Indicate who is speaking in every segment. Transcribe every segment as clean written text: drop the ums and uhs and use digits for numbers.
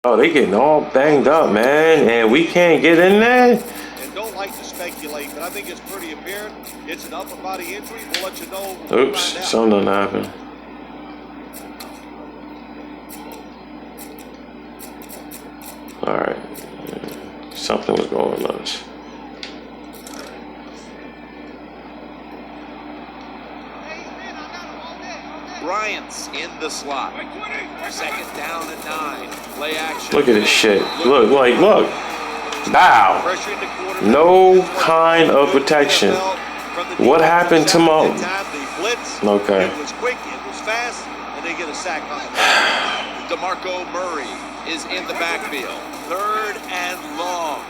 Speaker 1: Oh, they getting all banged up, man, and we can't get in there.
Speaker 2: And don't like to speculate, but I think it's pretty apparent it's an upper body injury. We'll let you know.
Speaker 1: Oops, something done happened. All right, something was going on.
Speaker 3: Bryant's in the slot. Second down and 9. Play action.
Speaker 1: Look at this shit. Look. Bow. No kind of protection. What happened to my... Okay.
Speaker 2: It was quick, it was fast, and they get a sack on it.
Speaker 3: DeMarco Murray is in the backfield. 3rd and long.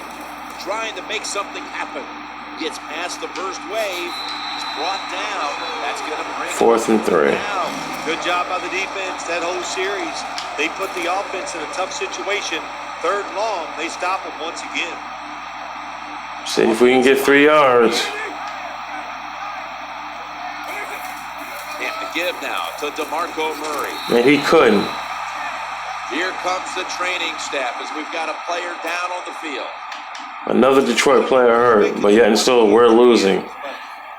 Speaker 3: Trying to make something happen. Gets past the first wave. He's brought down. That's going to bring
Speaker 1: 4th and 3.
Speaker 2: Good job by the defense that whole series. They put the offense in a tough situation. 3rd and long, they stop them once again.
Speaker 1: See if we can get 3 yards.
Speaker 3: And the give now to DeMarco Murray.
Speaker 1: And he couldn't.
Speaker 3: Here comes the training staff as we've got a player down on the field.
Speaker 1: Another Detroit player hurt, but yet and still we're losing.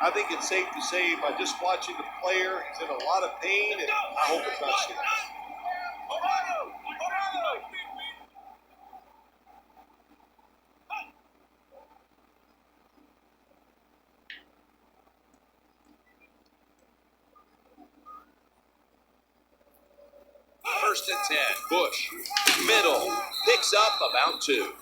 Speaker 2: I think it's safe to say by just watching the player, he's in a lot of pain, and I hope it's not serious.
Speaker 3: First and 10. Bush. Middle. Picks up about 2.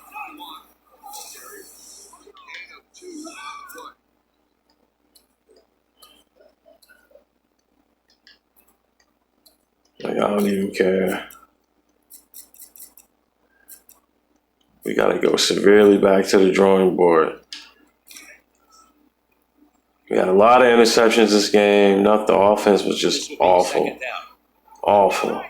Speaker 1: Like, I don't even care. We got to go severely back to the drawing board. We got a lot of interceptions this game. The offense was just awful. Awful.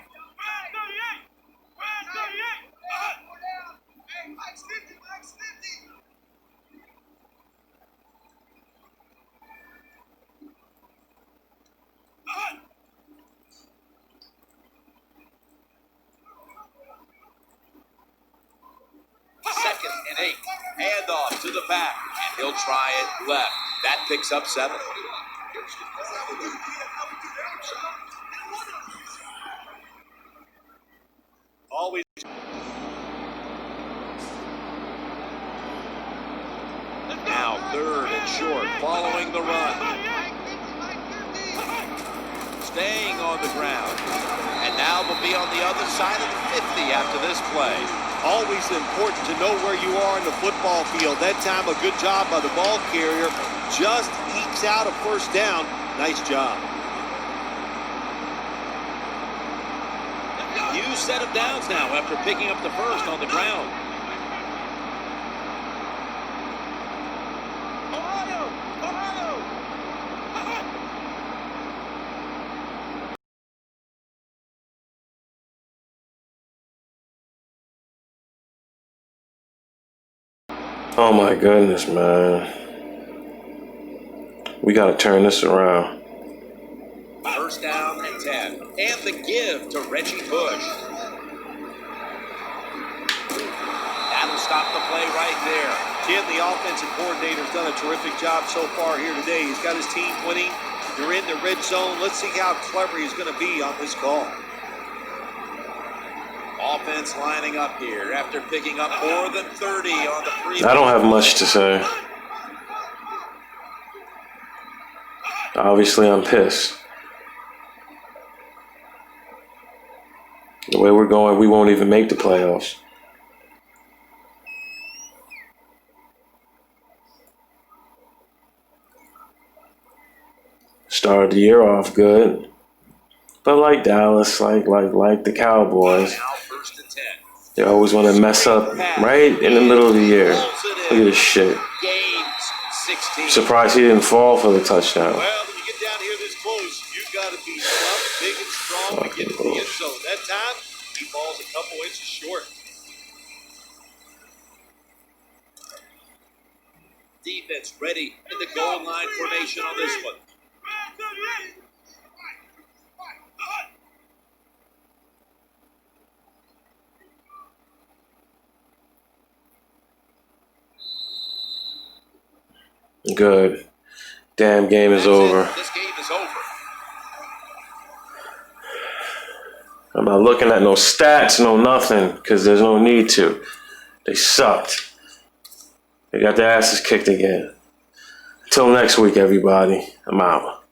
Speaker 3: Second and 8. Handoff to the back, and he'll try it left. That picks up 7.
Speaker 2: Always.
Speaker 3: Now 3rd and short, following the run. Staying on the ground. And now we'll be on the other side of the 50 after this play.
Speaker 2: Always important to know where you are in the football field. That time, a good job by the ball carrier. Just ekes out a first down. Nice job.
Speaker 3: New set of downs now after picking up the first on the ground.
Speaker 1: Oh my goodness, man. We got to turn this around.
Speaker 3: First down and 10. And the give to Reggie Bush. That'll stop the play right there.
Speaker 2: Jim, the offensive coordinator, has done a terrific job so far here today. He's got his team winning. You're in the red zone. Let's see how clever he's going to be on this call.
Speaker 3: Offense lining up here after picking up more than 30 on the previous.
Speaker 1: I don't have much to say. Obviously, I'm pissed. The way we're going, we won't even make the playoffs. Started the year off good. But like Dallas, like the Cowboys, they always want to mess up right in the middle of the year. Look at this shit. I'm surprised he didn't fall for the touchdown.
Speaker 2: Well, when you get down here this close, you've got to be tough, big and strong to get to the end zone. That time, he falls a couple inches short.
Speaker 3: Defense ready in the goal line formation on this one.
Speaker 1: Good. Damn game is over.
Speaker 3: This game is over.
Speaker 1: I'm not looking at no stats, no nothing, because there's no need to. They sucked. They got their asses kicked again. Until next week, everybody. I'm out.